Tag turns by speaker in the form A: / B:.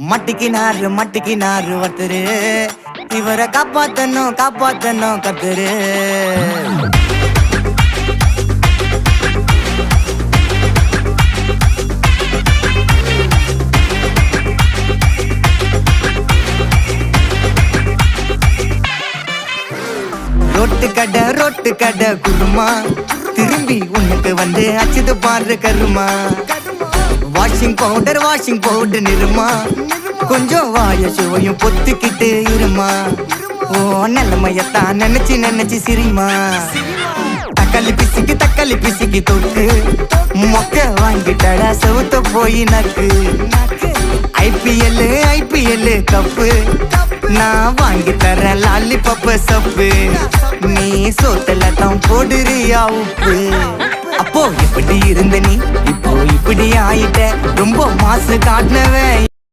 A: மட்டிக்கினாரு ஒருத்தரு இவரை காப்பாத்தணும் கத்துரு ரொட்டு கடை குருமா திரும்பி உனக்கு வந்து அச்சுது பாரு கருமா வாஷிங் பவுடர் நிறுமா கொஞ்சம் வாய சுவையும் பொத்துக்கிட்டு இருமா ஓ நிலைமையத்தான் நினைச்சு சிரிமா தக்காளி பிசிக்கி தொட்டு மொக்க வாங்கிட்டடா செவுத்த போய் நக்கு ஐபிஎல் கப்பு நான் வாங்கி தரேன் லாலிபப்பு சப்பு நீ சோத்தல தான் போடுறியா உப்பு அப்போ இப்படி இருந்த நீ இப்போ இப்படி ஆயிட்ட ரொம்ப மாசு காட்டினவன்